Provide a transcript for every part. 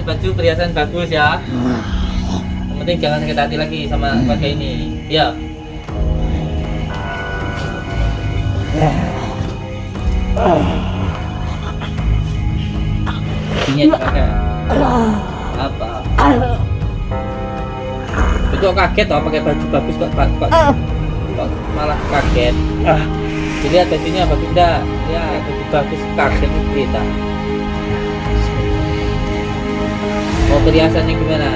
baju perhiasan bagus ya. Yang penting jangan sakit hati lagi sama keluarga ini. Ya. Ini dipakai. Apa? Itu kaget toh pakai baju bagus kok malah kaget. Jadi lihat bajunya bagus enggak? Ya baju bagus kaget kita. Mau perhiasannya gimana?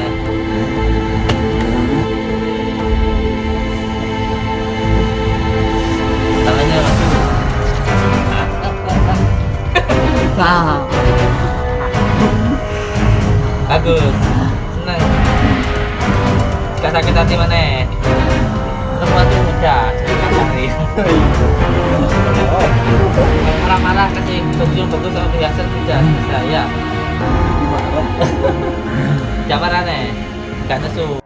Tangannya bagus, senang. Gak sakit hati mana? Semua tuh mudah, cari. Marah-marah kasih baju yang bagus sama perhiasan mudah, saya. Jangan aneh, gak nesu.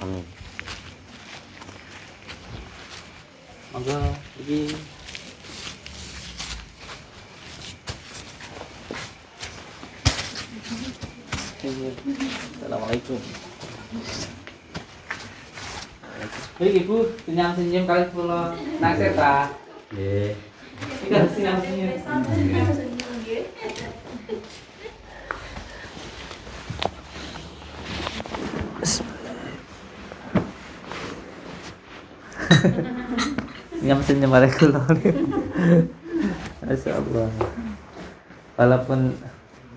Amin. Monggo iki Assalamualaikum. Baik ibu, senyum-senyum kali pulau naksir pak. Nggih. Ini harus senyum-senyum. Senyum-senyum kali pulau. Masya Allah. Walaupun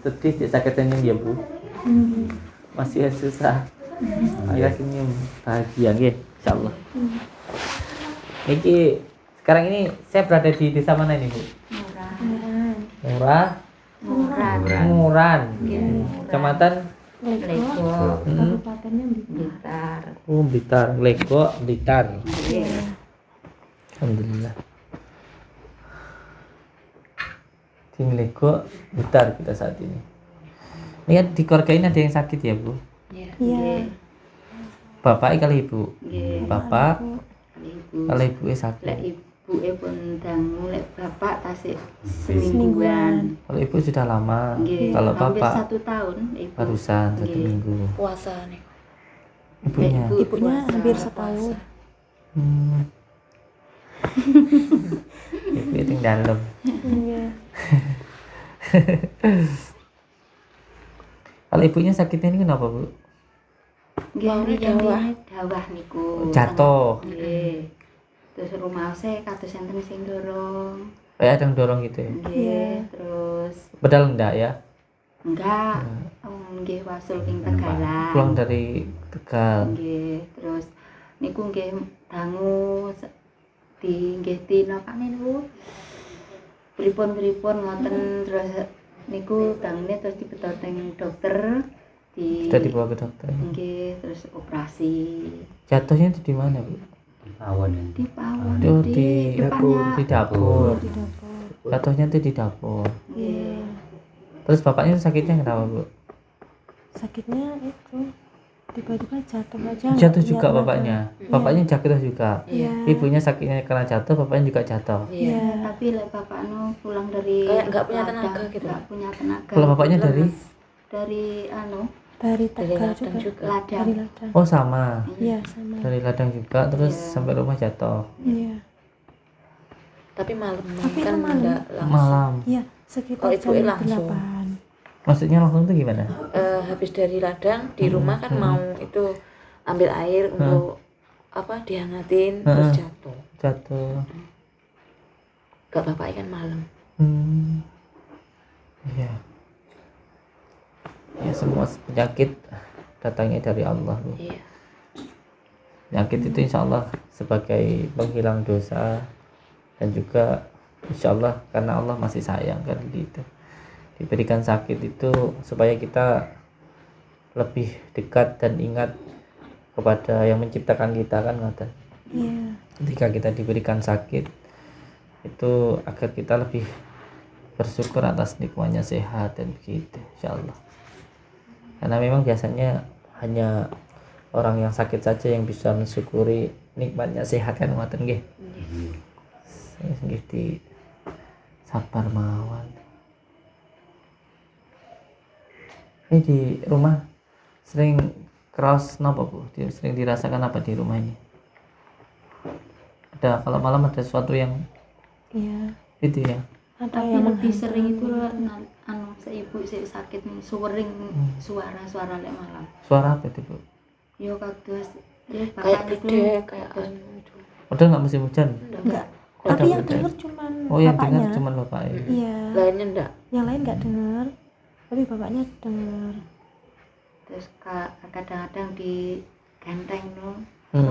sedih, tidak sakit senyum ya bu. Masih susah. Ayo senyum, bahagia nggih, insyaallah. Niki sekarang ini saya berada di desa mana ini, Bu? Muran. Kecamatan Lego, kabupatennya Blitar. Blitar, Lego, Blitar. Alhamdulillah. Tim Lego, Blitar kita saat ini. Lihat di keluarga ini ada yang sakit ya, Bu? Iya. Bapak kali Ibu? Bapak Ibu. kalau Ibu sakit. Lek ibu pun dangu, lek bapak tasik semingguan. Kalau Ibu sudah lama. Nggih, Kalau hampir Bapak 1 tahun ibu. barusan 1 Nggih. minggu. Puasa nih. Ibunya. Ibunya puasa. hampir setahun. Ibu itu yang dalam. Iya. Kalau ibunya sakitnya ini kenapa, Bu? Nggih, Dawah. dawah niku. Jatuh. Nggih. Terus rumah saya kados enten sing dorong. Kayak ada yang dorong gitu ya. Nggih, terus Padahal enggak ya. enggak. Nggih wasul ing Tegalan. Pulang dari Tegal. Nggih, terus niku nggih dangu di nggih dinokane niku. Pripun-pripun ngoten terus niku dangune terus dibetot teng dokter di Sudah dibawa ke dokter. nggih terus operasi Jatuhnya itu di mana, Bu? Awan ya. di pawon Itu di depannya. di dapur. Di dapur. Jatuhnya itu di dapur. Nggih. Terus bapaknya sakitnya kenapa, Bu? Sakitnya itu tiba-tiba jatuh aja. Jatuh nggak juga lihat bapaknya. lagi. Bapaknya jatuh juga. Iya. Ibunya sakitnya karena jatuh, bapaknya juga jatuh. Iya. Tapi lek bapak pulang dari Kayak nggak punya ladang, tenaga gitu. nggak punya tenaga. Kalau bapaknya dari dari Dari dari Tegal ladang juga. ladang. Dari ladang. oh sama. Iya, sama. Dari ladang juga terus Iya. sampai rumah jatuh. Iya. Tapi malam Tapi kan itu malam. enggak langsung. Malam. Iya, sekitar Oh, ibunya jam langsung. 8. Maksudnya langsung tuh gimana? Habis dari ladang di rumah kan mau itu ambil air untuk apa dihangatin terus jatuh. Jatuh. Gak bapak kan malam. Iya. Ya semua penyakit datangnya dari Allah, Bu. Iya. Penyakit itu insya Allah sebagai penghilang dosa, dan juga insya Allah karena Allah masih sayang kan gitu. Diberikan sakit itu supaya kita lebih dekat dan ingat kepada yang menciptakan kita kan, ngoten. Iya. Ketika kita diberikan sakit itu agar kita lebih bersyukur atas nikmatnya sehat dan begitu insya Allah. Karena memang biasanya hanya orang yang sakit saja yang bisa mensyukuri nikmatnya sehat kan, ngoten nggih. Nggih di sabar mawon. Ini di rumah sering cross napa Bu? Sering dirasakan apa di rumah ini? Ada kalau malam ada sesuatu yang Iya. itu ya. Ada Tapi yang lebih menghantam sering itu gitu. seibu sakit nih suwering suara lek malam. Suara apa itu Bu? Yo kados Kayak gede kayak anu itu. Padahal nggak musim hujan. Enggak. Oh, Tapi ada yang beda. denger cuman Oh yang bapaknya. dengar cuma bapaknya. Iya. Lainnya enggak. Yang lain nggak denger. Tapi bapaknya denger. Terus kadang-kadang di genteng no.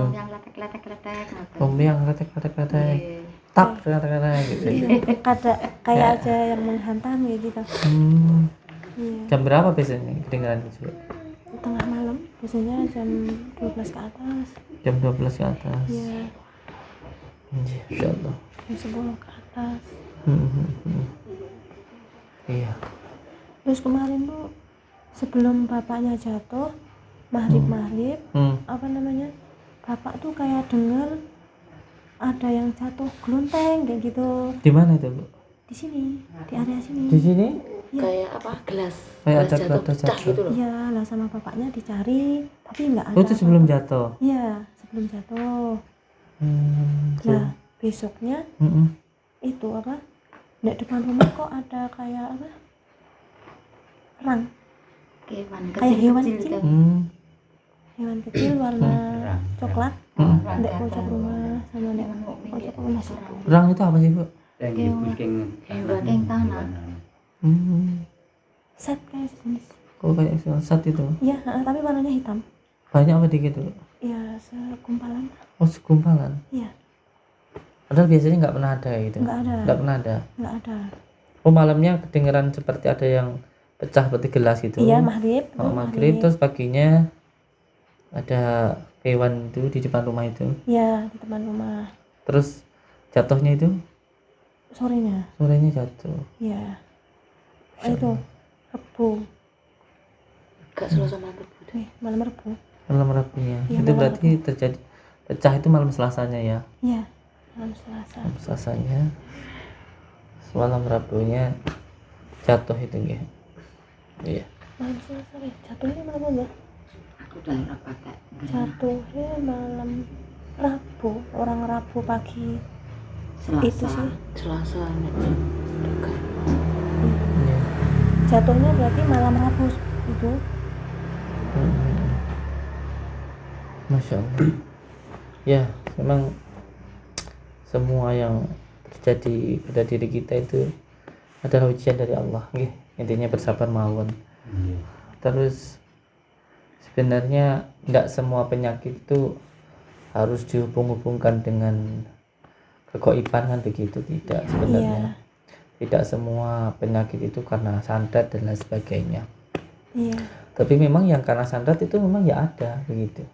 Yang letek ngoten. Yang letek. Iya. Tap kata-kata gitu. Iya. Kayak aja yang menghantam kayak gitu. Iya. Jam berapa biasanya kedengaran itu? Tengah malam. Biasanya jam 12 ke atas. Jam 12 ke atas. Iya. Insya Allah. Jam 10 ke atas. Iya. Terus kemarin tuh sebelum bapaknya jatuh maghrib apa namanya, bapak tuh kayak denger ada yang jatuh gelonteng kayak gitu Di mana itu Bu? di sini, di area sini. Di sini? Kayak apa? Gelas. Kayak Gelas ada jatuh gelas pecah jatuh. gitu loh. Iya lah, sama bapaknya dicari tapi nggak ada. Oh itu sebelum jatuh. Iya, sebelum jatuh. Nah besoknya itu apa, di depan rumah kok ada kayak apa, kerang, kayak hewan kecil kan. hewan kecil warna coklat. Ndek pojok rumah sama ndek pojok rumah situ. Kerang itu apa sih Bu? Hewan tanah. Set kayak jenis. Oh kayak sat itu. Iya, tapi warnanya hitam. Banyak apa dikit Bu? Iya, segumpalan. Oh segumpalan. Iya, Padahal biasanya nggak pernah ada gitu. nggak ada. Nggak pernah ada. Nggak ada. Oh malamnya kedengeran seperti ada yang pecah seperti gelas gitu. Iya, maghrib. Oh maghrib terus paginya ada hewan itu di depan rumah itu. Iya, di depan rumah. Terus jatuhnya itu Sorenya. sorenya jatuh. Iya. Itu Rebu. Gak Selasa malam Rebu. Malam Rebu. Malam Rabunya. Iya, Itu malam berarti terjadi pecah itu malam Selasanya ya. Iya, malam Selasa. Malam Selasanya. Malam Rabunya jatuh itu nggih. Iya. Malam Selasa jatuhnya malam apa? Aku udah lupa Kak. Jatuhnya malam Rabu, orang Rabu pagi. Selasa. Itu sih. Selasa dekat. Iya. Jatuhnya berarti malam Rabu itu. Masya Allah. Ya, memang semua yang terjadi pada diri kita itu adalah ujian dari Allah, nggih. Intinya bersabar mawon. Terus sebenarnya tidak semua penyakit itu harus dihubung-hubungkan dengan kegoiban kan begitu, tidak sebenarnya. Tidak semua penyakit itu karena santet dan lain sebagainya. Iya. Tapi memang yang karena santet itu memang ya ada begitu.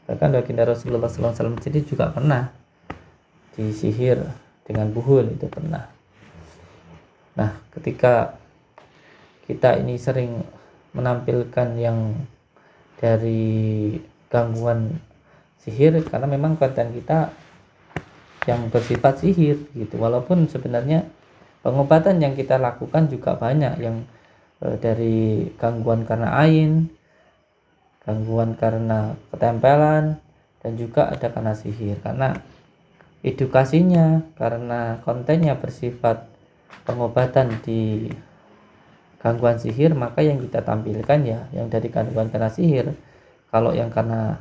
Bahkan baginda Rasulullah SAW sendiri juga pernah disihir dengan buhul, itu pernah. Nah, ketika kita ini sering menampilkan yang dari gangguan sihir, karena memang konten kita yang bersifat sihir gitu. Walaupun sebenarnya pengobatan yang kita lakukan juga banyak yang dari gangguan karena ain, gangguan karena ketempelan, dan juga ada karena sihir. Karena edukasinya, karena kontennya bersifat pengobatan di gangguan sihir, maka yang kita tampilkan ya yang dari gangguan karena sihir. Kalau yang karena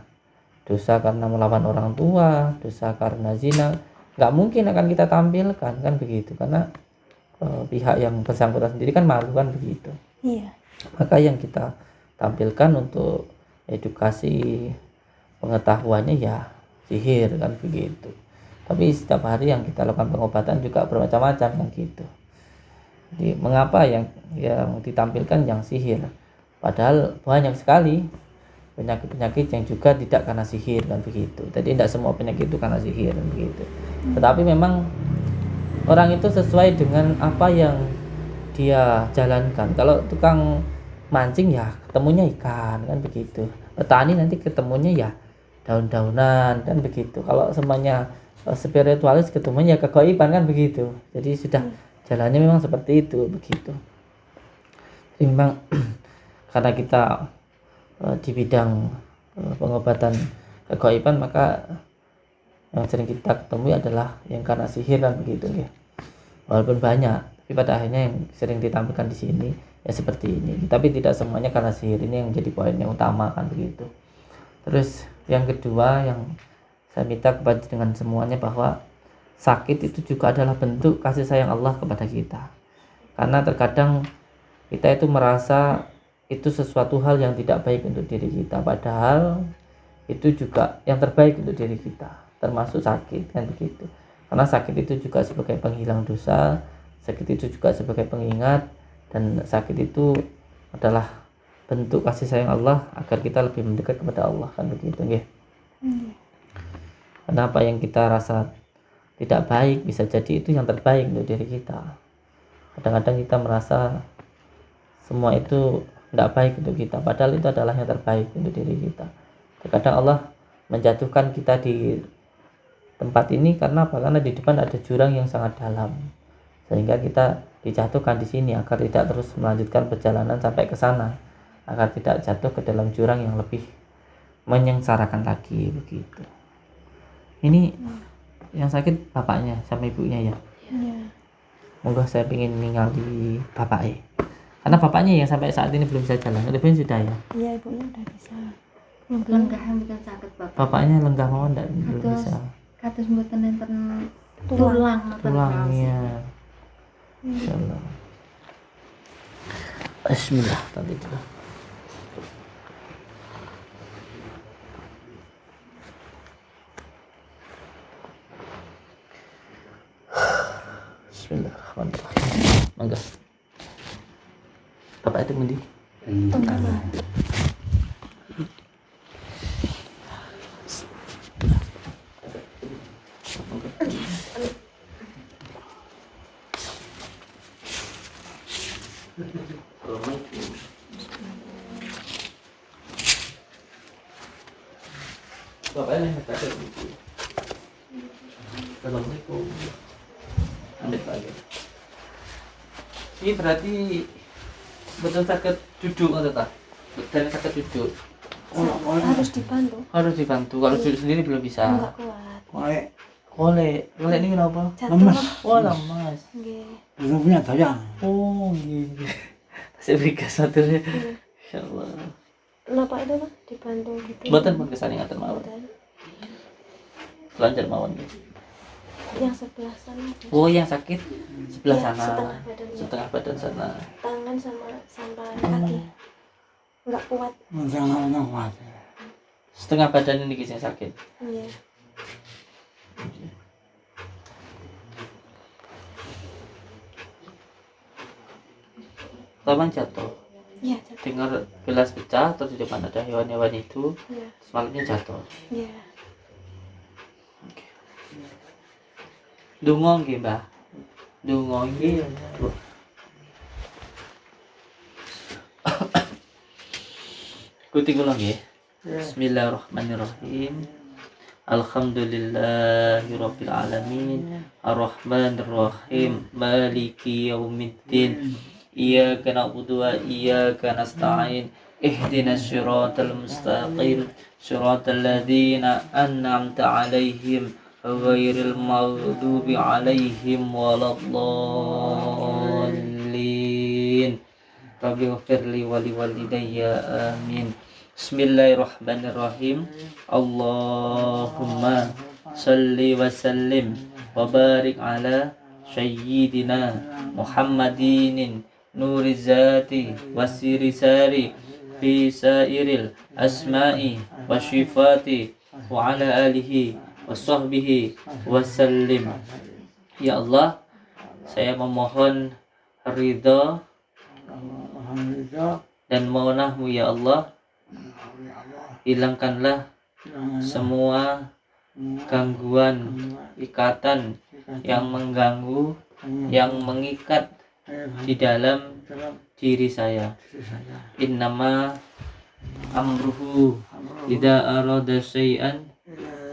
dosa karena melawan orang tua, dosa karena zina, nggak mungkin akan kita tampilkan kan begitu, karena pihak yang bersangkutan sendiri kan malu kan begitu. Iya. Maka yang kita tampilkan untuk edukasi pengetahuannya ya sihir kan begitu. Tapi setiap hari yang kita lakukan pengobatan juga bermacam-macam kan gitu. Jadi mengapa yang ditampilkan yang sihir, padahal banyak sekali penyakit-penyakit yang juga tidak karena sihir kan begitu. Jadi tidak semua penyakit itu karena sihir kan begitu. Tetapi memang orang itu sesuai dengan apa yang dia jalankan. Kalau tukang mancing ya ketemunya ikan kan begitu. Petani nanti ketemunya ya daun-daunan kan begitu. Kalau semuanya spiritualis ketemunya ya kegoiban kan begitu. Jadi sudah jalannya memang seperti itu begitu. Jadi memang karena kita di bidang pengobatan kegoiban, maka yang sering kita ketemu adalah yang karena sihir kan begitu ya. Walaupun banyak, tapi pada akhirnya yang sering ditampilkan di sini ya seperti ini. Tapi tidak semuanya karena sihir, ini yang jadi poin yang utama kan begitu. Terus yang kedua yang saya minta kepada dengan semuanya, bahwa sakit itu juga adalah bentuk kasih sayang Allah kepada kita. Karena terkadang kita itu merasa itu sesuatu hal yang tidak baik untuk diri kita, padahal itu juga yang terbaik untuk diri kita, termasuk sakit kan begitu. Karena sakit itu juga sebagai penghilang dosa, sakit itu juga sebagai pengingat, dan sakit itu adalah bentuk kasih sayang Allah agar kita lebih mendekat kepada Allah kan begitu ya. Karena apa yang kita rasa tidak baik bisa jadi itu yang terbaik untuk diri kita. Kadang-kadang kita merasa semua itu tidak baik untuk kita, padahal itu adalah yang terbaik untuk diri kita. Terkadang Allah menjatuhkan kita di tempat ini karena apa? Karena di depan ada jurang yang sangat dalam, sehingga kita dijatuhkan di sini agar tidak terus melanjutkan perjalanan sampai ke sana, agar tidak jatuh ke dalam jurang yang lebih menyengsarakan lagi begitu. Ini yang sakit bapaknya sama ibunya ya. Monggo saya ingin ningali bapaknya, karena bapaknya yang sampai saat ini belum bisa jalan. Ibunya sudah ya? Iya, ibunya udah bisa. Yang lenggah bukan sakit bapak. Bapaknya lenggah mawon belum bisa. Kados mboten enten tulangnya. Tulangnya. Insyaallah. Bismillah tadi dulu. Bismillahirrahmanirrahim. Mangga. Bapak itu mandi? Bapaknya yang kata itu. Assalamualaikum. Ambil lagi. Ini berarti betul sakit duduk atau tak? Betul sakit duduk. Harus dibantu. Harus dibantu. Kalau duduk sendiri belum bisa. Enggak kuat. Oleh ini kenapa? Jatuh. Oh lemas. Nggih. Belum punya daya. Oh iya. Saya beri kasaturnya. Insyaallah. Kenapa itu Pak? Dibantu gitu. Mboten pun kesane ngaten mawon. Lancar mawon. Yang sebelah sana. Oh, yang sakit sebelah Iya, sana. setengah badan. Setengah badan sana. Tangan sama sampai kaki. Enggak kuat. Jangan kuat. Setengah badan ini yang sakit. Iya. Taman jatuh. Iya, jatuh. Dengar gelas pecah, terus di depan ada hewan-hewan itu, Iya. terus malamnya jatuh. Iya. Dungo nggih, Mbah. Dungo nggih. Kuti kula nggih. Bismillahirrahmanirrahim. Alhamdulillahirabbil alamin. Arrahmanirrahim. Maliki yaumiddin. Iyyaka na'budu wa iyyaka nasta'in. Ihdinas siratal mustaqim. Siratal ladzina an'amta 'alaihim ghairil maghdubi 'alaihim waladdallin. Rabbi ighfirli wa liwalidayya amin. Bismillahirrahmanirrahim. Allahumma salli wa sallim wa barik ala sayyidina Muhammadin nuri zati wa siri sari fi sairil asma'i wa syifati wa ala alihi wa sahbihi wa sallim. Ya Allah, saya memohon ridha dan maunah-Mu ya Allah. Hilangkanlah semua gangguan, ikatan yang mengganggu, yang mengikat di dalam diri saya. Innama amruhu idza arada syai'an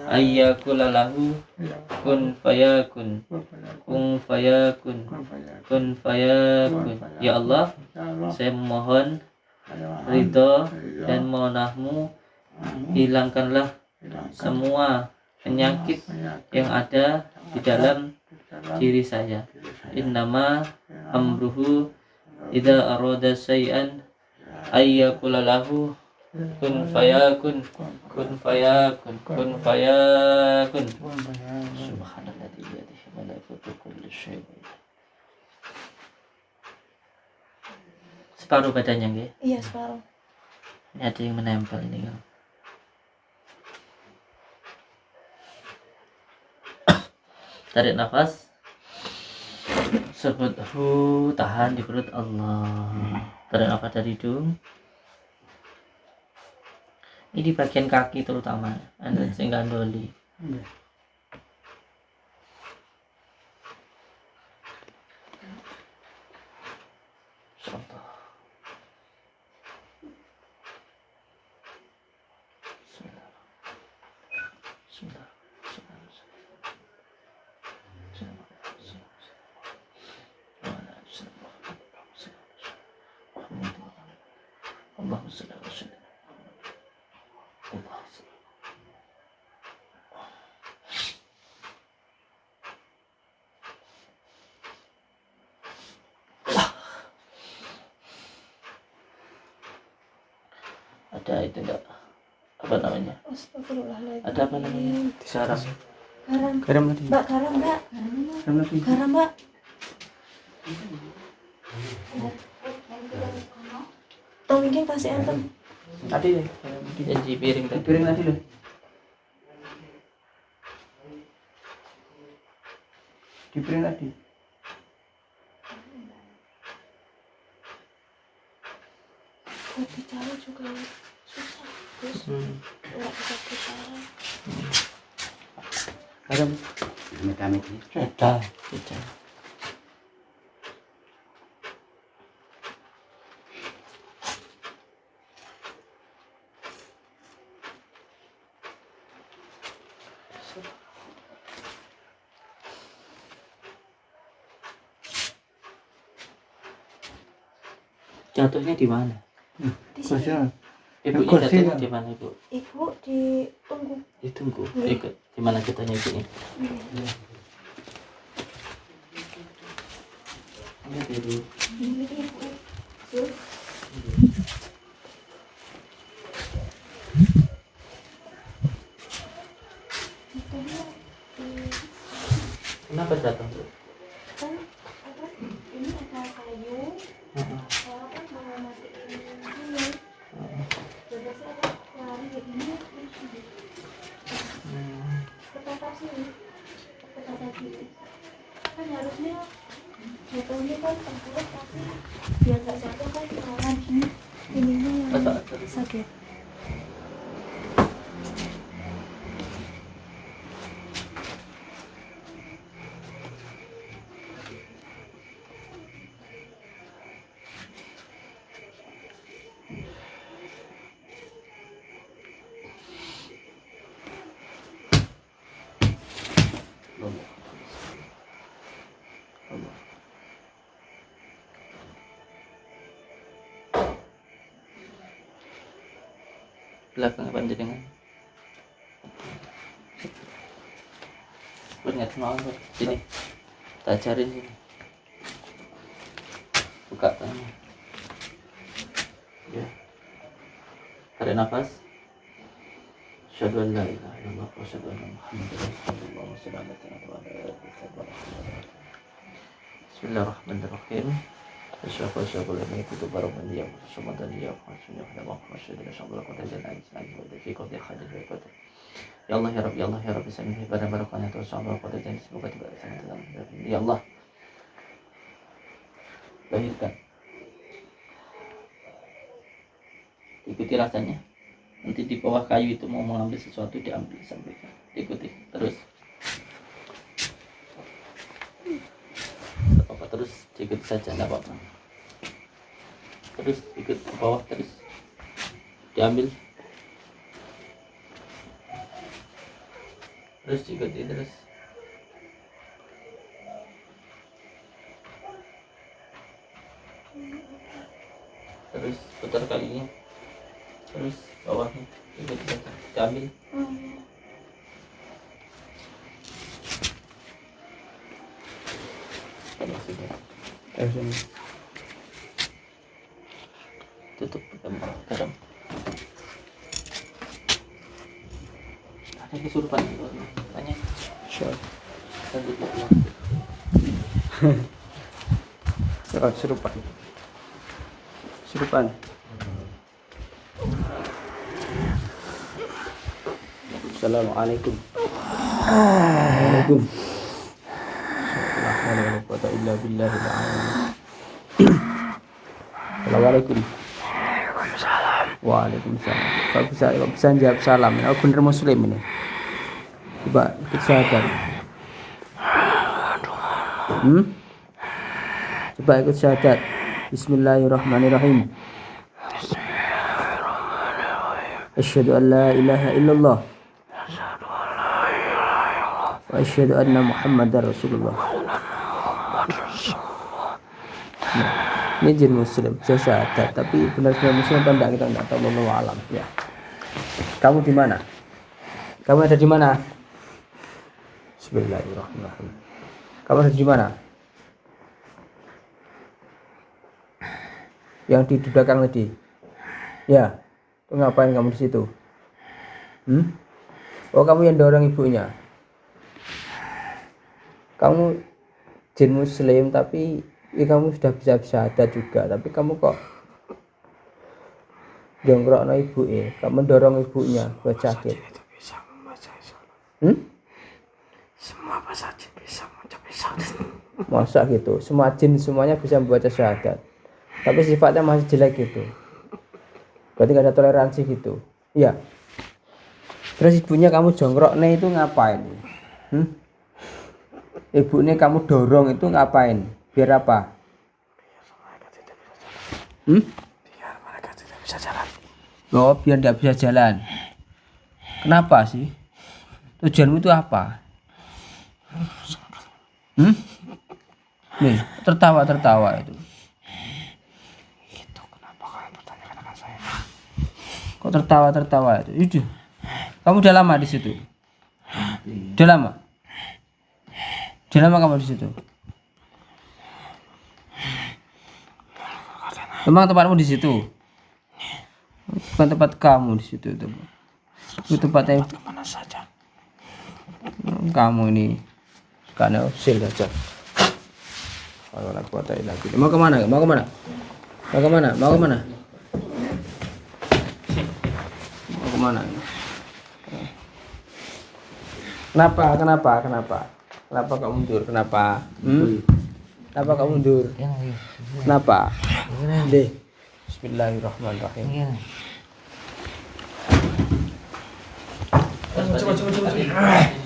ayyakula lahu kun fayakun. Kun fayakun. Kun fayakun. Ya Allah, saya memohon ridha dan maunah-Mu. Hilangkanlah semua penyakit yang ada di dalam diri saya. Innama amruhu idza arada syai'an ayyakula lahu kun fayakun. Kun fayakun. Kun fayakun. Subhanalladzi biyadihi malakutu kulli syai'in. Separuh badannya nggih? Iya, separuh. Ini ada yang menempel ini kan. Tarik nafas, sebut tahan di perut Allah. Tarik nafas dari hidung. Ini bagian kaki terutama, anda sehingga doli. Allahumma shalli ala sayyidina Muhammad. Ada itu enggak, apa namanya, Astagfirullahaladzim. ada apa namanya, disarap Garam. garam tadi, Mbak, garam, Mbak. garam lagi Garam, Mbak. Oh, mungkin kasih antem. tadi deh yang di piring tadi, piring tadi deh di piring tadi. Buat bicara juga susah, terus nggak bisa bicara. Garam Amit-amit ini. kita kita jatuhnya di mana? Di sini. Ibu jatuhnya di mana, Ibu? Ibu ditunggu. Ditunggu. Ikut di mana jatuhnya Ibu ini? Lihat Ibu. Kenapa jatuh, Bu? Kan apa? Ini ada kayu. Kalau kan mau matiin ini. Jadi saya lari ke ini terus ketata sini. Ketata gini. Kan harusnya jatuhnya kan tengkurap, tapi biar nggak jatuh kan lawan ininya yang sakit. belakang panjenengan. Ingat mau sini. Tak cari sini. Buka tangannya. Ya. Tarik nafas. Asyhadu an la ilaha illallah wa asyhadu anna Muhammadar Rasulullah wa sallallahu alaihi wasallam. Bismillahirrahmanirrahim. Asyhadu an la ilaha illallah wa asyhadu anna Muhammadar. Ya Allah ya Rabb, ya Allah ya Rabb, bismillah pada barokahnya Tuhan Allah pada janji semoga tidak sama. Ya Allah, lahirkan. Ikuti rasanya. Nanti di bawah kayu itu mau mengambil sesuatu diambil sampaikan. Ikuti terus. Tidak apa-apa, terus ikuti saja, tidak apa-apa. Terus ikut ke bawah terus diambil. Terus ikuti terus. Terus putar kalinya. Terus bawahnya ikuti saja. Diambil. Tutup garam. Ada kesurupan tanya. Sure. Serupan. Assalamualaikum. Waalaikumsalam. Assalamualaikum. Waalaikumsalam. Kok bisa jawab salam? Oh, bener muslim ini. Coba ikut syahadat. Coba ikut syahadat. Bismillahirrahmanirrahim. Asyhadu an la ilaha illallah. Wa asyhadu anna Muhammadar Rasulullah. Ini jin muslim, saya syahadat, tapi benar-benar muslim atau enggak kita enggak tahu, wallahu alam ya. Kamu di mana? Kamu ada di mana? Bismillahirrahmanirrahim. Kamu ada di mana? Yang di belakang tadi. Ya. Itu ngapain kamu di situ? Oh, kamu yang dorong ibunya. Kamu jin muslim tapi kamu sudah bisa syahadat juga, tapi kamu kok jongkrokno ibu kamu mendorong ibunya buat sakit. Semua bahasa jin bisa mencapai syahadat. Masa gitu? Semua jin semuanya bisa membaca syahadat, tapi sifatnya masih jelek gitu. Berarti gak ada toleransi gitu. Iya. Terus ibunya kamu jongkrokno itu ngapain? Ibunya kamu dorong itu ngapain? Biar apa? Biar mereka tidak bisa jalan. Oh, biar tidak bisa jalan. Kenapa sih? Tujuanmu itu apa? Nih, tertawa itu. Itu kenapa kalian bertanyakan akan saya? Kok tertawa itu? Itu. Kamu udah lama di situ? Udah lama? Udah lama kamu di situ? Memang tempatmu di situ? Bukan tempat kamu di situ itu. Itu tempatnya Kemana saja? kamu ini karena usil saja. Kalau aku lagi. Mau kemana? Kenapa kamu mundur? Kenapa kamu mundur? Kenapa? Deh. Bismillahirrahmanirrahim. Bismillahirrahmanirrahim.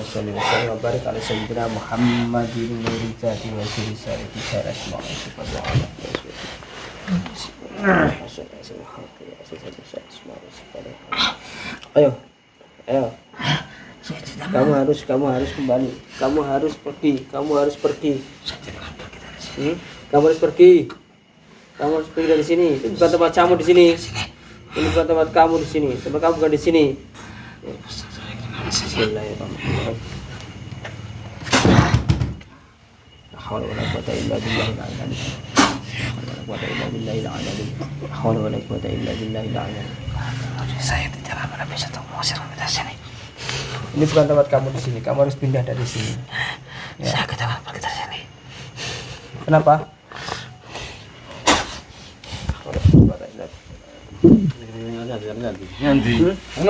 Shalli wa sallim wa barik ala sayyidina Muhammadin nuril zati wa sirri bisyara asma'i sifat wa ala ayo Kamu harus kembali. Kamu harus pergi. Kamu harus pergi dari sini. Itu bukan tempat kamu di sini. Ini bukan tempat kamu di sini. Tempat kamu bukan di sini. Bismillahirrahmanirrahim. La haula wala quwwata illa billahil aliyyil azim. Saya tidak akan bisa mengusir dari sini. Ini bukan tempat kamu di sini. Kamu harus pindah dari sini. Saya tidak akan pergi dari sini. Kenapa?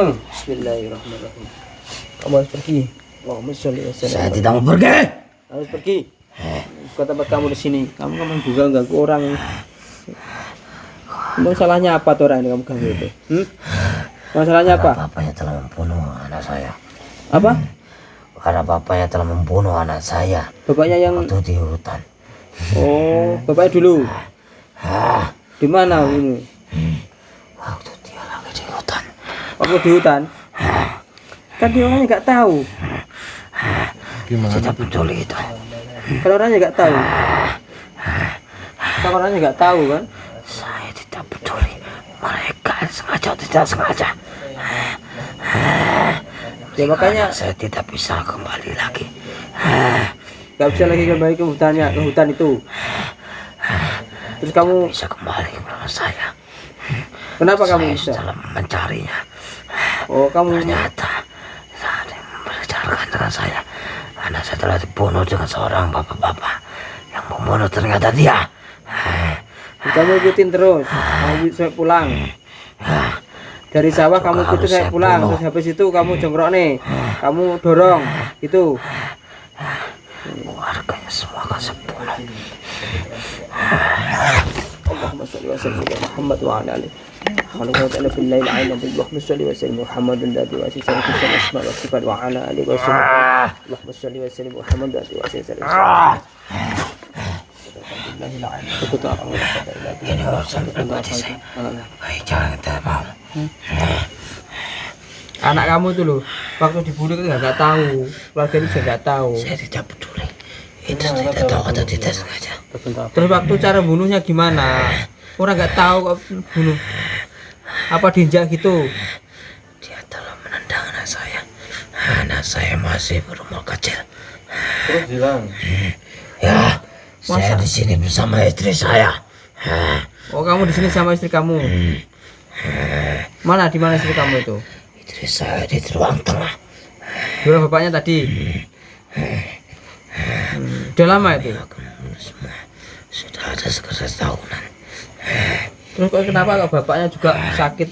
Bismillahirrahmanirrahim. Kamu harus pergi. Allahumma sholli wa sallim. Saya tidak mau pergi. Harus pergi. Bukan tempat kamu di sini. Kamu ganggu orang. Masalahnya apa tuh orang yang kamu ganggu itu? Masalahnya apa? Bapaknya telah membunuh anak saya. Apa? Karena bapaknya telah membunuh anak saya. Bapaknya yang Waktu di hutan. Oh, bapaknya dulu. Di mana ini? Waktu dia lagi di hutan. Waktu di hutan. Kan dia orangnya nggak tahu. Tidak peduli itu. Kalau orangnya nggak tahu. Kalau orangnya nggak tahu kan? Saya tidak peduli. Mereka sengaja atau tidak sengaja. Ya makanya Saya tidak bisa kembali lagi. nggak bisa lagi kembali ke hutan itu. Terus kamu Bisa kembali ke rumah saya. kenapa kamu Saya bisa? sudah mencarinya. Oh kamu Ternyata saat yang membicarakan dengan saya, anak saya telah dibunuh dengan seorang bapak-bapak. Yang membunuh ternyata dia. kamu ikutin terus. Kamu sampai pulang. Dari sawah kamu Juga ikutin harus sampai saya pulang. bunuh. Terus habis itu kamu jongkrok nih. Kamu dorong itu. Keluarganya semua akan saya bunuh. Allahumma sholli wa sallim ala Muhammad wa ala alihi. Allahumma ta'ala fil lail aina bil Allahumma sholli wa sallim Muhammadun ladzi wa sallam fi asma wa sifat wa ala alihi wa sallam. Allahumma sholli wa sallim Muhammad ladzi wa sallam. Ini urusan pribadi saya. Baik, jangan kita mau. Anak kamu itu loh, waktu dibunuh itu nggak tahu, keluarga itu juga nggak tahu. Saya tidak peduli. Itu tidak tahu atau tidak sengaja. Terus waktu cara bunuhnya gimana? Orang nggak tahu kok bunuh. Apa diinjak gitu? Dia telah menendang anak saya. Anak saya masih berumur kecil. Terus bilang, Ya, saya di sini bersama istri saya. Oh kamu di sini sama istri kamu? Mana di mana istri kamu itu? Istri saya di ruang tengah. Di rumah bapaknya tadi. Udah lama itu. Sudah ada sekitar tahunan. Terus kok kenapa kok bapaknya juga sakit?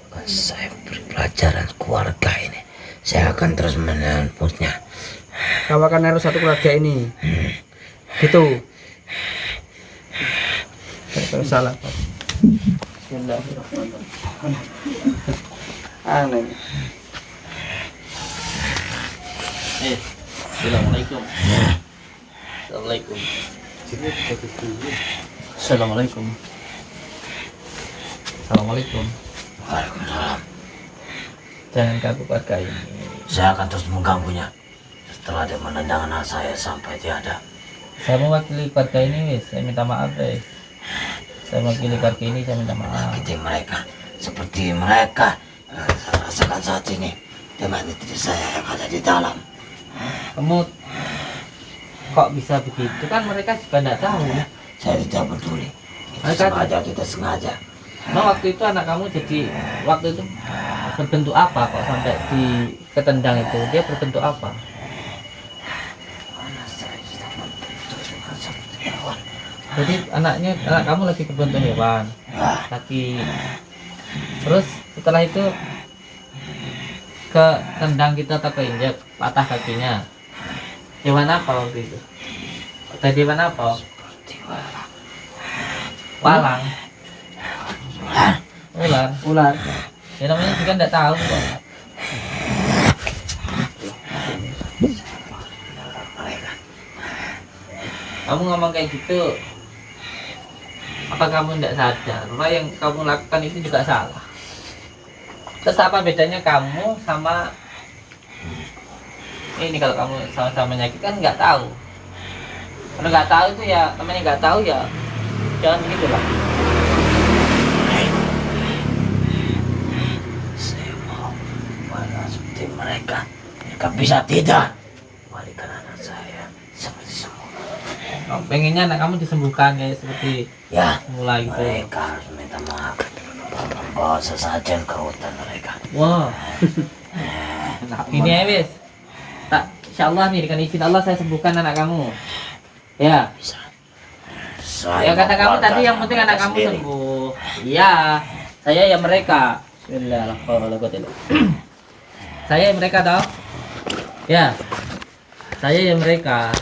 Kan saya beri pelajaran keluarga ini. Saya akan terus menempuhnya. Kamu akan harus satu keluarga ini. Gitu. Kalau salah. Bismillahirrahmanirrahim. Aneh. Assalamualaikum. Assalamualaikum. Assalamualaikum. Assalamualaikum. Waalaikumsalam. Jangan ganggu keluarga ini. Saya akan terus mengganggunya setelah dia menendang anak saya sampai tiada. Saya mewakili keluarga ini, wis. Saya minta maaf, wis. Saya mewakili keluarga ini, saya minta maaf. Menyakiti mereka seperti mereka yang saya rasakan saat ini dengan istri saya yang ada di dalam. Kamu kok bisa begitu? Kan mereka juga tidak tahu. Saya tidak peduli. Itu Mereka sengaja tidak sengaja. Nah, waktu itu anak kamu jadi waktu itu berbentuk apa kok sampai di ketendang itu? Dia berbentuk apa? Anak saya sudah berbentuk seperti hewan. Jadi anak kamu lagi berbentuk hewan. Lagi terus setelah itu ke tendang kita atau keinjak patah kakinya. Hewan apa waktu itu? Tadi hewan apa? Walang. Ular. Ular. Ya namanya juga tidak tahu kok. Kamu ngomong kayak gitu, apa kamu tidak sadar bahwa yang kamu lakukan itu juga salah? Terus apa bedanya kamu sama ini kalau kamu sama-sama menyakit kan nggak tahu. Kalau nggak tahu itu ya namanya nggak tahu ya jangan begitulah. Saya mau walau seperti mereka. Mereka bisa tidak balikan anak saya seperti semula. Oh, pengennya anak kamu disembuhkan kayak seperti Ya, semula gitu. mereka harus minta maaf. Membawa sesajen ke hutan mereka. Wah. Ini ya wis. Tak, insyaallah nih dengan izin Allah saya sembuhkan anak kamu. Ya. Bisa. Ya kata kamu tadi yang penting anak kamu sendiri. sembuh. Iya. Saya ya mereka. Bismillahirrahmanirrahim. Saya ya mereka toh. Ya. Saya ya mereka.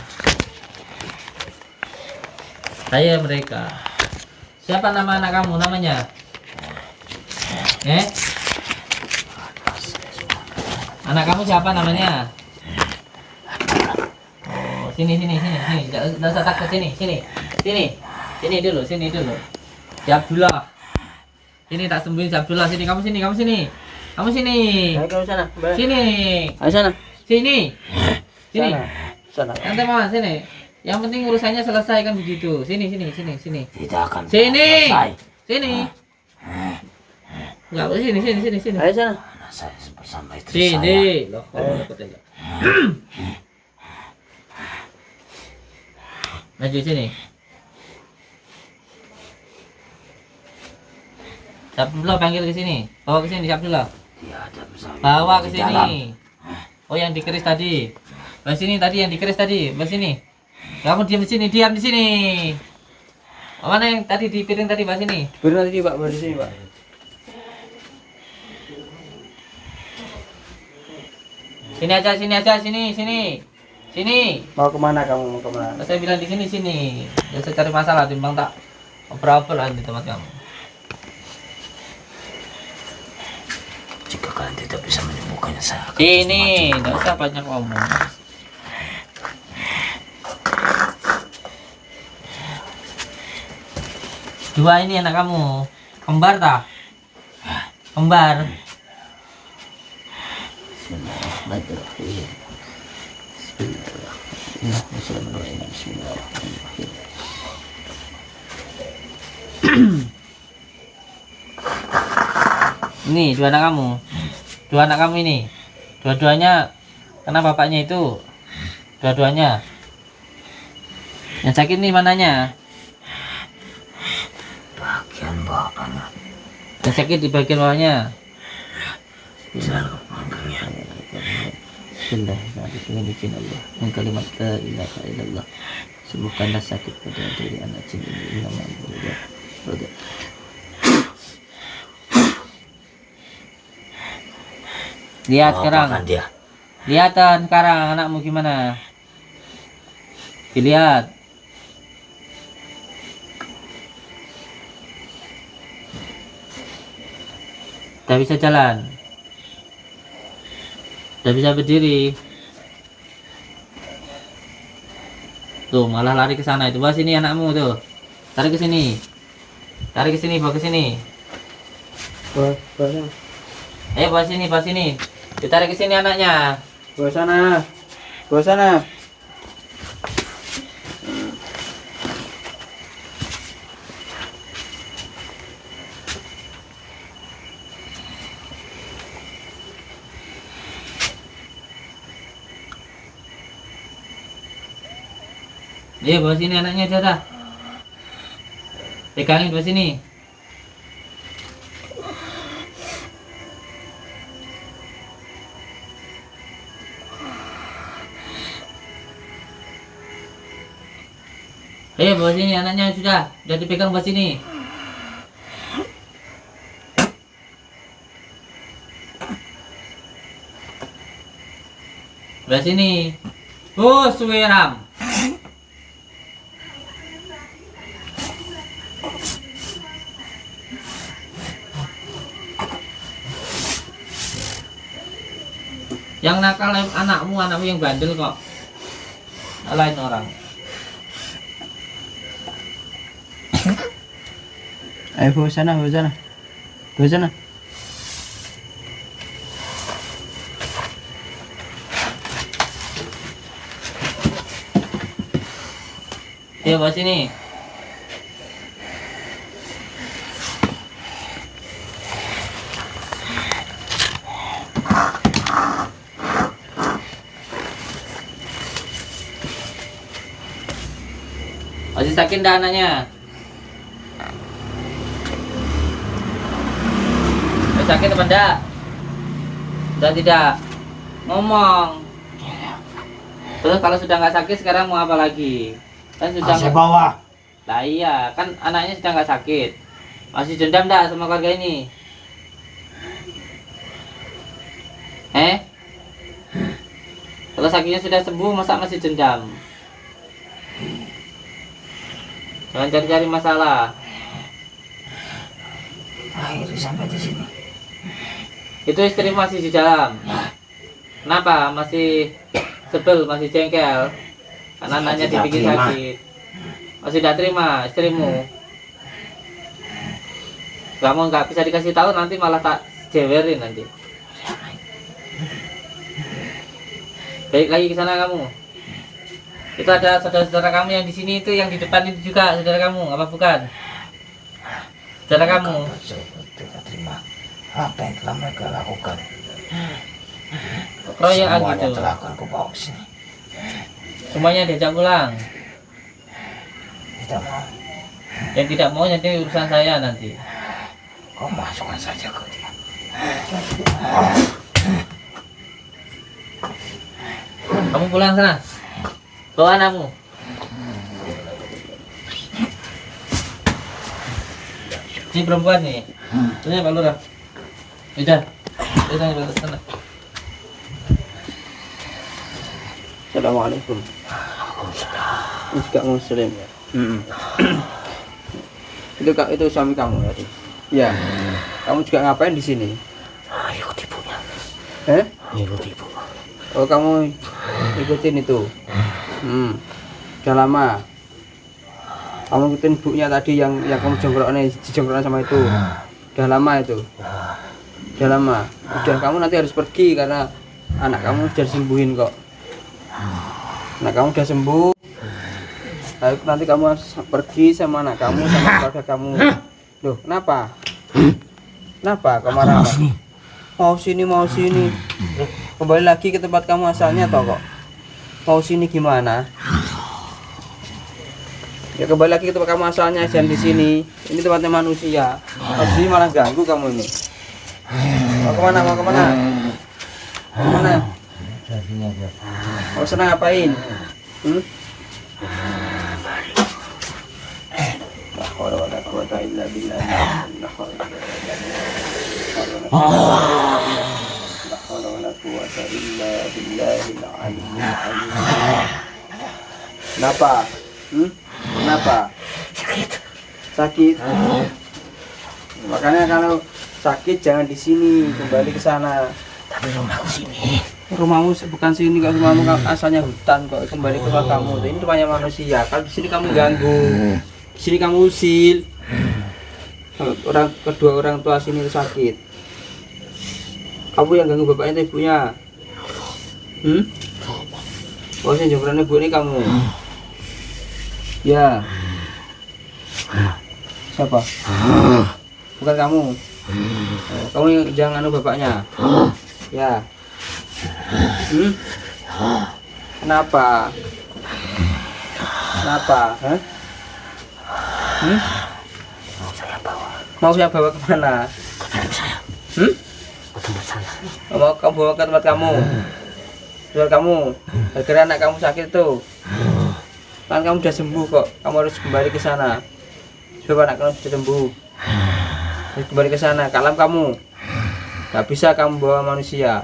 Saya ya mereka. Siapa nama anak kamu namanya? Anak kamu siapa namanya? Oh, sini. Jangan usah takut sini. Sini dulu. Si Abdullah. Sini tak sembuhin si Abdullah. Sini kamu sini. Kamu sini. Ayo kamu sana. Sini. Ayo sana. Sini. Sana. Nanti mama sini. Yang penting urusannya selesai kan begitu. Sini. Tidak akan Sini. selesai. Sini. Enggak, sini. Ayo sana. Anak saya bersama istri saya. Sini. Loh, maju sini. Abdullah panggil ke sini. Bawa ke sini Abdullah. Dia ada bersama Bawa ke di dalam. sini. Oh, yang dikeris tadi. Bawa sini tadi yang dikeris tadi. Bawa sini. Kamu diam di sini. Mana yang tadi di piring tadi, bawa sini. Beri nanti Pak, beri di sini Pak. Sini aja, sini. Mau kemana kamu? Mau kemana? Saya bilang di sini. Ya saya cari masalah timbang tak oper-operan di tempat kamu. Jika kalian tidak bisa menyembuhkannya, saya akan Sini, enggak usah banyak ngomong. Dua ini anak kamu. Kembar tak? Kembar. Bismillahirrahmanirrahim. Bismillahirrahmanirrahim. Ini dua anak kamu ini. Dua-duanya kena bapaknya itu. Dua-duanya. Yang sakit nih mananya? Bagian bawahnya. Yang sakit di bagian bawahnya. Jalan panggungnya. Bismillahirrahmanirrahim. Allah dengan kalimat la ilaha illallah. Sembuhkanlah sakit pada diri anak jin ini. Lihat sekarang. Apakan dia? Lihatan sekarang anakmu gimana? Dilihat. Udah bisa jalan. Udah bisa berdiri. Tuh malah lari ke sana itu. Bawa sini anakmu tuh. Tarik ke sini. Bawa ke sini. Bawa sana. Ayo bawa sini. Ditarik ke sini anaknya. Bawa sana. Iya bawa sini anaknya dah. Pegangin bawa sini. Bawa sini anaknya sudah dipegang bawa sini. Bawa sini. Oh, suweram. Yang nakal anakmu yang bandel kok. Lain orang. Ayo bawa sana. Iya, bawa sini. Masih sakit dah anaknya? Masih sakit apa enggak? Sudah tidak? Ngomong. Terus kalau sudah nggak sakit sekarang mau apa lagi? Kan sudah Saya bawa. Lah iya, kan anaknya sudah nggak sakit. Masih dendam enggak sama keluarga ini? Kalau sakitnya sudah sembuh, masa masih dendam? Jangan cari-cari masalah. Akhirnya sampai di sini. Itu istri masih di dalam. Kenapa? Masih sebel, masih jengkel karena anaknya dibikin sakit. Masih tidak terima istrimu. Kamu nggak bisa dikasih tahu, nanti malah tak jewerin nanti. Baik lagi ke sana kamu. Itu ada saudara-saudara kamu yang di sini itu, yang di depan itu juga saudara kamu, apa bukan? Saudara kamu. Tidak terima apa yang telah mereka lakukan. Keroyokan Semuanya gitu. telah akan kubawa ke sini. Semuanya diajak pulang. Tidak mau. Yang tidak mau nanti urusan saya nanti. Kau masukkan saja ke dia. Kamu pulang sana. Bawa anakmu. Ini perempuan nih. Ini Pak Lurah. Udah. Udah sana. Assalamualaikum. Ini juga muslim ya. Itu suami kamu tadi. Ya. Kamu juga ngapain di sini? Ikut ibunya. Ikut ibu. Oh, kamu ikutin itu. Udah lama. Kamu ikutin ibunya tadi yang kamu dijongkrokin sama itu. Udah lama itu. Udah lama. Udah, kamu nanti harus pergi karena anak kamu sudah disembuhin kok. Anak kamu udah sembuh. Lalu nanti kamu harus pergi sama anak kamu, sama keluarga kamu. Loh, kenapa? Kenapa kau marah? Mau sini. Kembali lagi ke tempat kamu asalnya toh kok. Mau sini gimana? Ya kembali lagi ke tempat kamu asalnya, jangan di sini. Ini tempatnya manusia. Di sini malah ganggu kamu ini. Mau kemana? Mau kemana? Kemana? Mau senang ngapain? La haula wala quwwata illa billah. La haula wala quwwata illa billahil aliyyil azim. Kenapa? Kenapa? Sakit. Makanya kalau sakit jangan di sini, kembali ke sana. Tapi rumahku sini. Rumahmu bukan sini, kok rumahmu asalnya hutan kok, kembali ke rumah kamu. Ini rumahnya manusia. Kalau di sini kamu ganggu, di sini kamu usil. Kedua orang tua sini sakit. Kamu yang ganggu bapaknya atau ibunya? Oh, sih jongkronnya ibu ini kamu. Ya. Siapa? Bukan kamu. Kamu yang jangan anu bapaknya. Ya. Kenapa? Hah? Mau saya bawa kemana? Ke tempat saya. Ke tempat saya. Mau kamu bawa ke tempat kamu? Tempat kamu. Gara-gara anak kamu sakit tuh. Kan kamu udah sembuh kok. Kamu harus kembali ke sana. Coba anak kamu sudah sembuh. Harus kembali ke sana. Kalam kamu. Gak bisa kamu bawa manusia.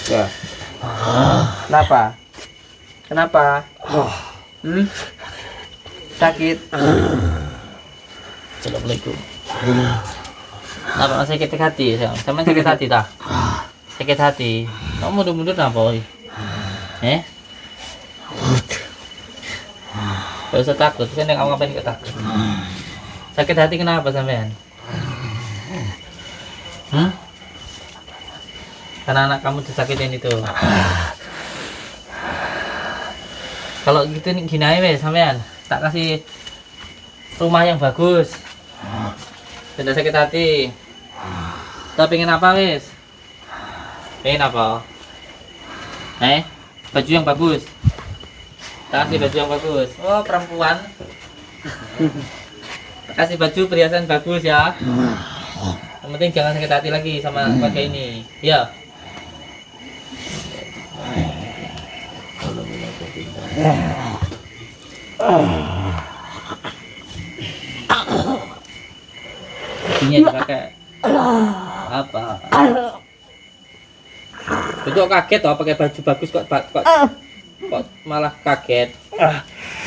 Ya. Kenapa? Sakit. Assalamualaikum. Apa masih sakit hati? Sama sakit hati tak? Sakit hati. Kamu mundur-mundur apa? Gak usah takut. Kan yang kamu ngapain gak takut? Sakit hati kenapa sampean? Karena anak kamu disakitin itu. Kalau gitu nih gini aja wes sampean, tak kasih rumah yang bagus. Tidak sakit hati. Kita pengen apa wes? Pengen apa? Baju yang bagus. Tak kasih baju yang bagus. Oh perempuan. Tak kasih baju perhiasan bagus ya. Yang penting jangan sakit hati lagi sama pakai ini. Ya. Bajunya dipakai apa? Kok kaget toh pakai baju bagus kok malah kaget.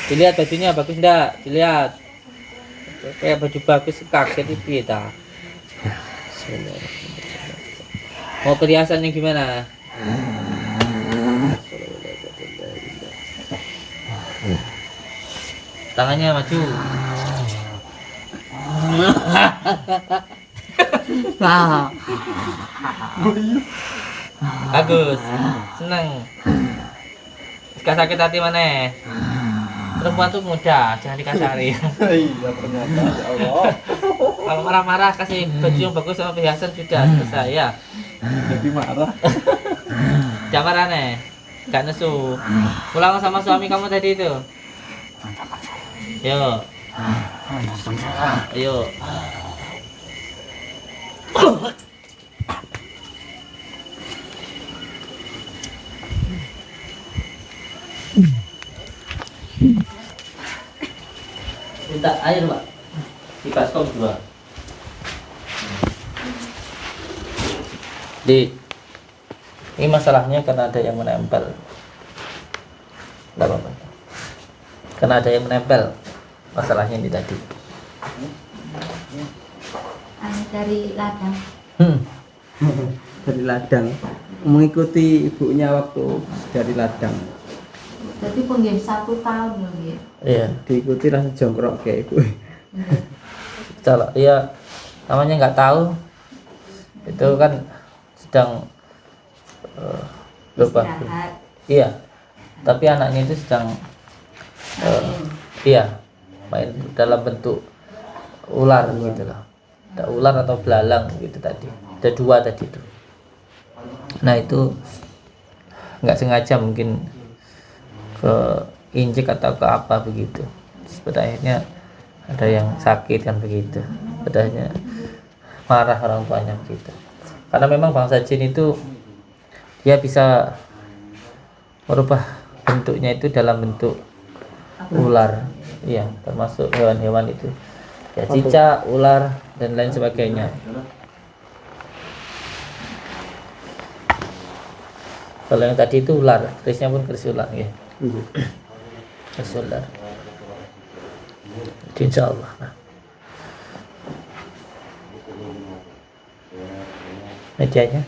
Dilihat bajunya bagus enggak? Dilihat. Kayak baju bagus kaget itu ya. Mau perhiasannya gimana? Tangannya maju. Bagus, seneng. Gak sakit hati mana? Perempuan tuh muda, jangan dikasari. Iya ternyata ya Allah. Kalau marah-marah kasih baju yang bagus sama perhiasan sudah selesai ya. Jadi marah. Jangan marah nih, gak nesu. Pulang sama suami kamu tadi itu. Yo. Ayo. Minta air, Pak. Di baskom 2. Ini masalahnya karena ada yang menempel. Enggak apa-apa. Karena ada yang menempel. Masalahnya ini tadi. Dari ladang. Dari ladang. Mengikuti ibunya waktu dari ladang. Jadi pengen 1 tahun loh ya. Iya. Diikuti langsung jongkrok kayak ibu. Kalau iya namanya nggak tahu itu kan sedang lupa. Istirahat. Iya. Tapi anaknya itu sedang iya main dalam bentuk ular gitu loh. Ada ular atau belalang gitu tadi. Ada 2 tadi itu. Nah itu nggak sengaja mungkin ke injek atau ke apa begitu. Pada akhirnya ada yang sakit kan begitu. Pada akhirnya marah orang tuanya begitu. Karena memang bangsa jin itu dia bisa merubah bentuknya itu dalam bentuk ular. Iya, termasuk hewan-hewan itu. Ya cicak, ular dan lain sebagainya. Kalau yang tadi itu ular, kerisnya pun keris ular ya. Keris ular. Insya Allah. Nah. Mejanya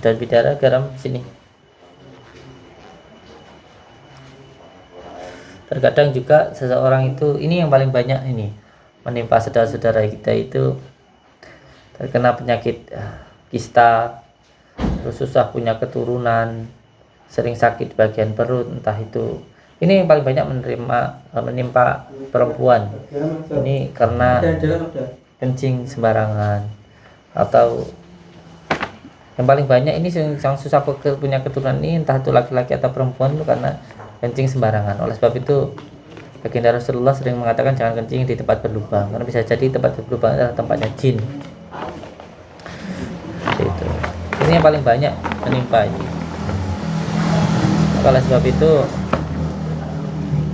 dan bidara garam sini. Terkadang juga seseorang itu ini yang paling banyak ini menimpa saudara-saudara kita itu terkena penyakit kista, terus susah punya keturunan, sering sakit bagian perut, entah itu ini yang paling banyak menimpa perempuan. Ini karena kencing sembarangan atau yang paling banyak ini yang susah punya keturunan ini entah itu laki-laki atau perempuan itu karena kencing sembarangan. Oleh sebab itu baginda Rasulullah sering mengatakan jangan kencing di tempat berlubang karena bisa jadi tempat berlubang adalah tempatnya jin. Itu. Ini yang paling banyak menimpa ini. Oleh sebab itu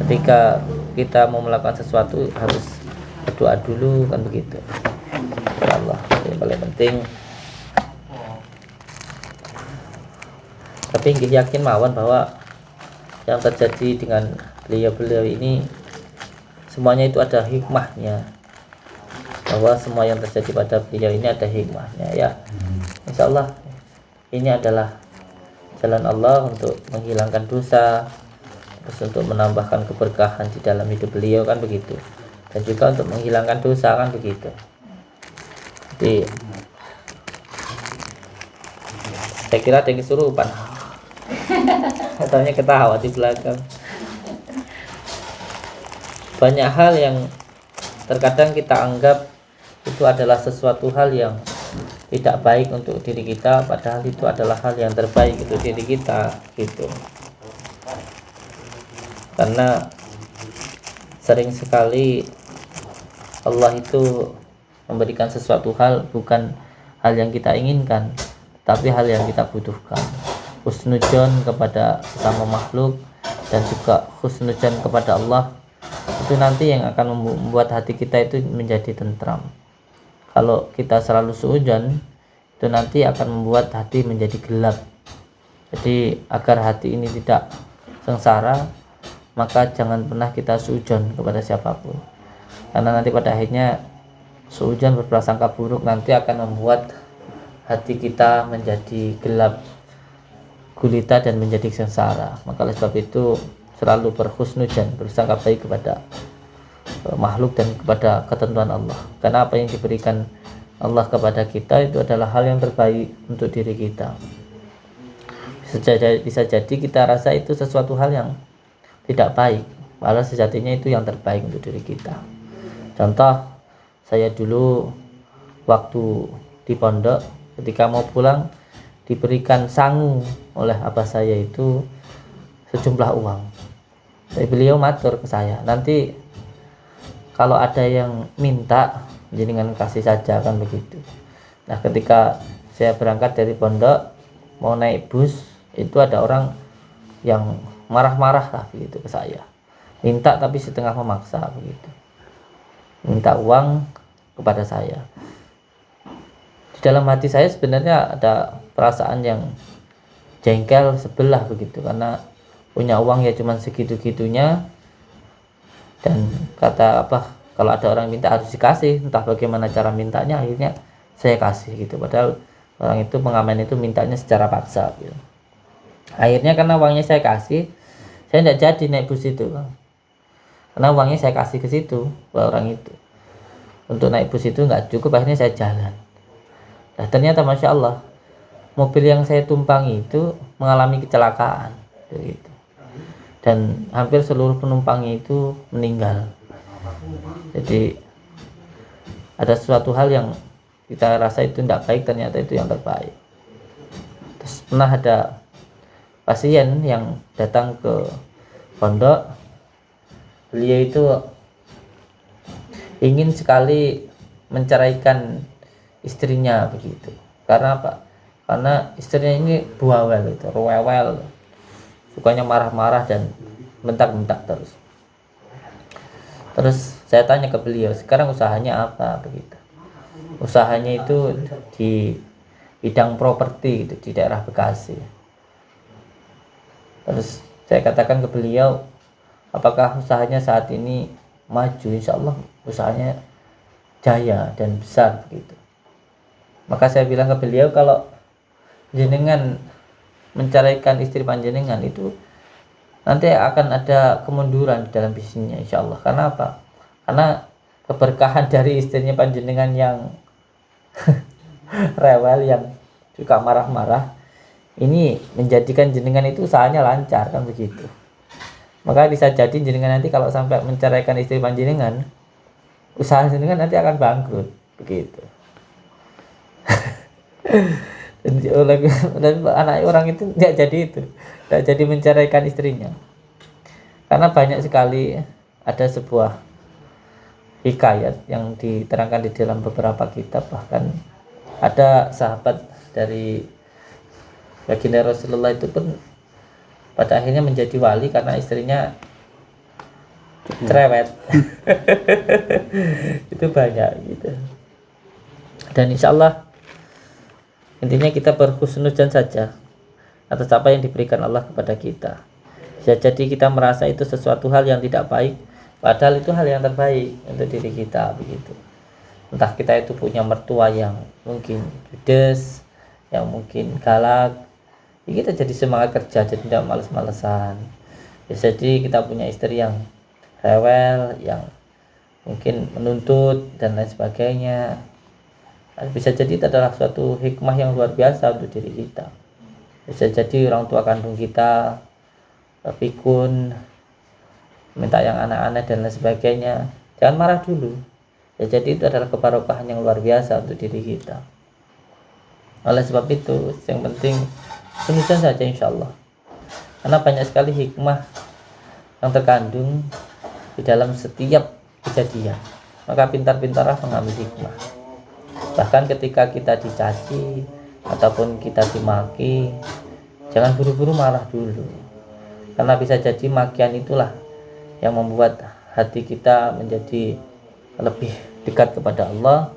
ketika kita mau melakukan sesuatu harus berdoa dulu kan begitu. Ya Allah, yang paling penting. Tapi yakin mawon bahwa yang terjadi dengan beliau-beliau ini semuanya itu ada hikmahnya, bahwa semua yang terjadi pada beliau ini ada hikmahnya ya. Insya Allah ini adalah jalan Allah untuk menghilangkan dosa, terus untuk menambahkan keberkahan di dalam hidup beliau kan begitu, dan juga untuk menghilangkan dosa kan begitu. Jadi saya kira ada yang kesurupan. Katanya ketawa di belakang. banyak hal yang terkadang kita anggap itu adalah sesuatu hal yang tidak baik untuk diri kita, padahal itu adalah hal yang terbaik untuk diri kita gitu. Karena sering sekali Allah itu memberikan sesuatu hal bukan hal yang kita inginkan, tapi hal yang kita butuhkan. Husnudzon kepada sesama makhluk dan juga husnudzon kepada Allah, itu nanti yang akan membuat hati kita itu menjadi tentram. Kalau kita selalu suudzon, itu nanti akan membuat hati menjadi gelap. Jadi agar hati ini tidak sengsara, maka jangan pernah kita suudzon kepada siapapun. Karena nanti pada akhirnya suudzon berprasangka buruk nanti akan membuat hati kita menjadi gelap gulita dan menjadi sengsara. Maka oleh sebab itu selalu berhusnudzon, bersangka baik kepada makhluk dan kepada ketentuan Allah. Karena apa yang diberikan Allah kepada kita itu adalah hal yang terbaik untuk diri kita. Bisa jadi kita rasa itu sesuatu hal yang tidak baik, malah sejatinya itu yang terbaik untuk diri kita. Contoh, saya dulu waktu di pondok ketika mau pulang diberikan sangu oleh abah saya itu sejumlah uang. Beliau matur ke saya, nanti kalau ada yang minta jenengan kasih saja, kan begitu. Nah, ketika saya berangkat dari pondok mau naik bus, itu ada orang yang marah-marah lah begitu ke saya, minta tapi setengah memaksa begitu, minta uang kepada saya. Di dalam hati saya sebenarnya ada perasaan yang jengkel, sebelah begitu, karena punya uang ya cuman segitu-gitunya, dan kata apa, kalau ada orang minta harus dikasih, entah bagaimana cara mintanya, akhirnya saya kasih gitu. Padahal orang itu pengamen itu mintanya secara paksa gitu. Akhirnya karena uangnya saya kasih, saya tidak jadi naik bus itu, karena uangnya saya kasih ke situ ke orang itu. Untuk naik bus itu nggak cukup, akhirnya saya jalan. Nah, ternyata Masya Allah, mobil yang saya tumpangi itu mengalami kecelakaan gitu. Dan hampir seluruh penumpangnya itu meninggal. Jadi ada suatu hal yang kita rasa itu tidak baik, ternyata itu yang terbaik. Terus pernah ada pasien yang datang ke pondok, beliau itu ingin sekali menceraikan istrinya begitu. Karena apa? Karena istrinya ini buawel itu, rewel, sukanya marah-marah dan bentak-bentak terus. Terus saya tanya ke beliau, sekarang usahanya apa begitu? Usahanya itu di bidang properti gitu, di daerah Bekasi. Terus saya katakan ke beliau, apakah usahanya saat ini maju? Insya Allah usahanya jaya dan besar begitu. Maka saya bilang ke beliau, kalau jenengan menceraikan istri panjenengan itu nanti akan ada kemunduran di dalam bisnisnya insya Allah. Karena apa? Karena keberkahan dari istrinya panjenengan yang rewel, yang suka marah-marah, ini menjadikan jenengan itu usahanya lancar, kan begitu. Maka bisa jadi jenengan nanti kalau sampai menceraikan istri panjenengan, usaha jenengan nanti akan bangkrut begitu. Dan anak orang itu tidak jadi itu, tidak jadi menceraikan istrinya. Karena banyak sekali ada sebuah hikayat yang diterangkan di dalam beberapa kitab, bahkan ada sahabat dari baginda Rasulullah itu pun pada akhirnya menjadi wali karena istrinya cerewet. Itu banyak gitu. Dan insya Allah intinya kita berhusnudzon saja atas apa yang diberikan Allah kepada kita. Bisa jadi kita merasa itu sesuatu hal yang tidak baik, padahal itu hal yang terbaik untuk diri kita begitu. Entah kita itu punya mertua yang mungkin judes, yang mungkin galak, ya kita jadi semangat kerja, jadi tidak males-malesan. Bisa jadi kita punya istri yang rewel, yang mungkin menuntut dan lain sebagainya. Bisa jadi itu adalah suatu hikmah yang luar biasa untuk diri kita. Bisa jadi orang tua kandung kita pikun, minta yang aneh-aneh dan lain sebagainya, jangan marah dulu. Ya, jadi itu adalah kebarokahan yang luar biasa untuk diri kita. Oleh sebab itu yang penting sunnusan saja insya Allah, karena banyak sekali hikmah yang terkandung di dalam setiap kejadian. Maka pintar-pintarlah mengambil hikmah. Bahkan ketika kita dicaci ataupun kita dimaki, jangan buru-buru marah dulu, karena bisa jadi makian itulah yang membuat hati kita menjadi lebih dekat kepada Allah,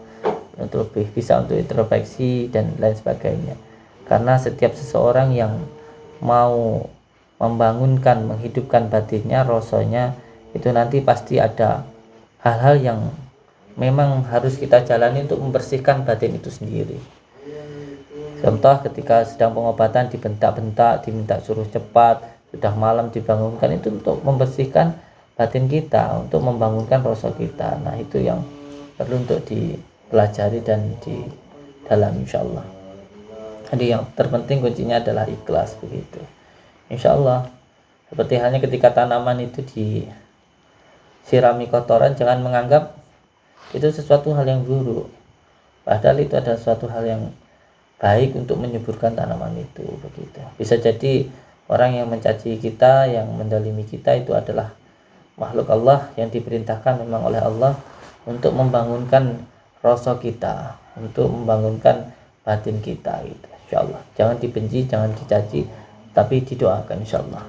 untuk lebih bisa untuk introspeksi dan lain sebagainya. Karena setiap seseorang yang mau membangunkan, menghidupkan batinnya, rasanya itu nanti pasti ada hal-hal yang memang harus kita jalani untuk membersihkan batin itu sendiri. Contoh ketika sedang pengobatan dibentak-bentak, diminta suruh cepat, sudah malam dibangunkan, itu untuk membersihkan batin kita, untuk membangunkan rasa kita. Nah, itu yang perlu untuk dipelajari dan didalami insyaallah. Jadi yang terpenting kuncinya adalah ikhlas begitu. Insyaallah. Seperti halnya ketika tanaman itu disirami kotoran, jangan menganggap itu sesuatu hal yang buruk. Padahal itu adalah suatu hal yang baik untuk menyuburkan tanaman itu begitu. Bisa jadi orang yang mencaci kita, yang mendalimi kita itu adalah makhluk Allah yang diperintahkan memang oleh Allah untuk membangunkan rasa kita, untuk membangunkan batin kita gitu. Insyaallah. Jangan dibenci, jangan dicaci, tapi didoakan insyaallah.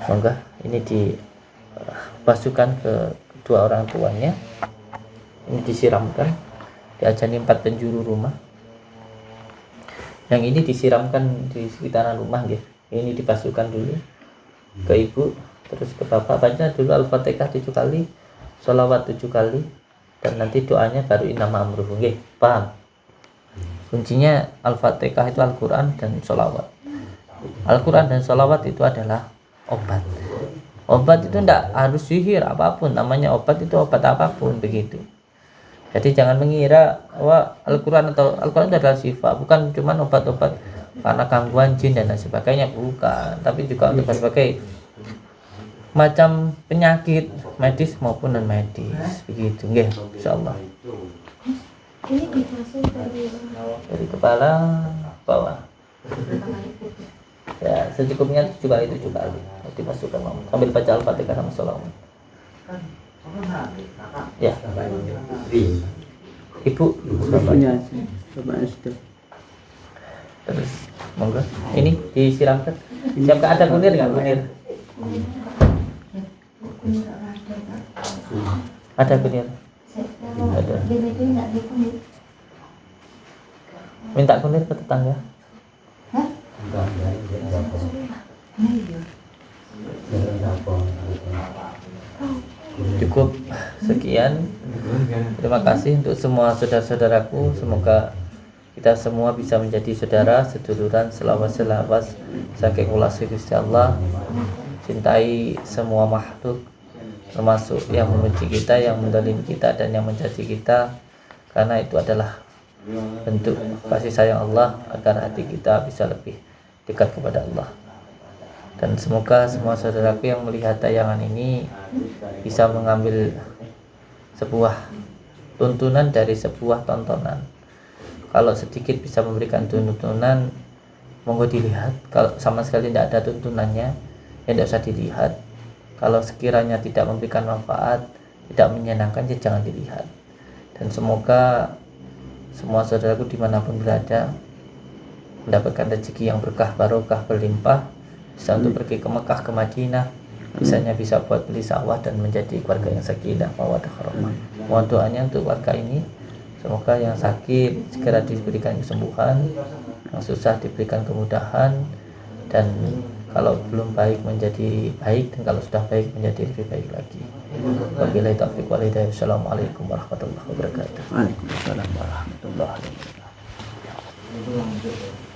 Semoga ini dibasuhkan ke kedua orang tuanya. Ini disiramkan, diajani 4 penjuru rumah. Yang ini disiramkan di sekitaran rumah ya. Ini dibasuhkan dulu ke ibu, terus ke bapak. Baca dulu Al-Fatihah 7 kali, sholawat 7 kali, dan nanti doanya baru inama amruhu nggih. Paham? Kuncinya Al-Fatihah itu Al-Quran dan sholawat. Al-Quran dan sholawat itu adalah obat. Obat itu tidak harus sihir apapun, namanya obat itu obat apapun begitu. Jadi jangan mengira bahwa Al-Quran itu adalah syifa, bukan cuma obat-obat karena gangguan jin dan lain sebagainya, bukan, tapi juga untuk berbagai macam penyakit medis maupun non medis begitu nggih insyaallah. Ini dibasuh Dari kepala bawah. Ya, secukupnya 7 kali dimasukkan sambil baca Al-Fatihah sama sholawat. Ya. Ibu Punya bapaknya sudah. terus monggo ini disiramkan. Siapkan, ada kunir nggak kunir? Ada kunir? Ada. Minta kunir ke tetangga. Cukup sekian. Terima kasih untuk semua saudara-saudaraku. Semoga kita semua bisa menjadi saudara, seduluran, selawas saking ulasi Gusti Allah. Cintai semua makhluk, termasuk yang membenci kita, yang mendalim kita, dan yang mencaci kita, karena itu adalah bentuk kasih sayang Allah agar hati kita bisa lebih dekat kepada Allah. Dan semoga semua saudaraku yang melihat tayangan ini bisa mengambil sebuah tuntunan dari sebuah tontonan. Kalau sedikit bisa memberikan tuntunan, monggo dilihat. Kalau sama sekali tidak ada tuntunannya, ya tidak usah dilihat. Kalau sekiranya tidak memberikan manfaat, tidak menyenangkan, ya jangan dilihat. Dan semoga semua saudaraku dimanapun berada mendapatkan rezeki yang berkah, barokah, berlimpah, bisa untuk pergi ke Mekah, ke Madinah, bisanya bisa buat beli sawah dan menjadi keluarga yang sakinah, mawaddah, warahmah. Mohon doanya untuk warga ini, semoga yang sakit segera diberikan kesembuhan, yang susah diberikan kemudahan, dan kalau belum baik menjadi baik, dan kalau sudah baik menjadi lebih baik lagi. Wabillahi taufiq wal hidayah. Assalamualaikum warahmatullahi wabarakatuh. Waalaikumsalam warahmatullahi wabarakatuh.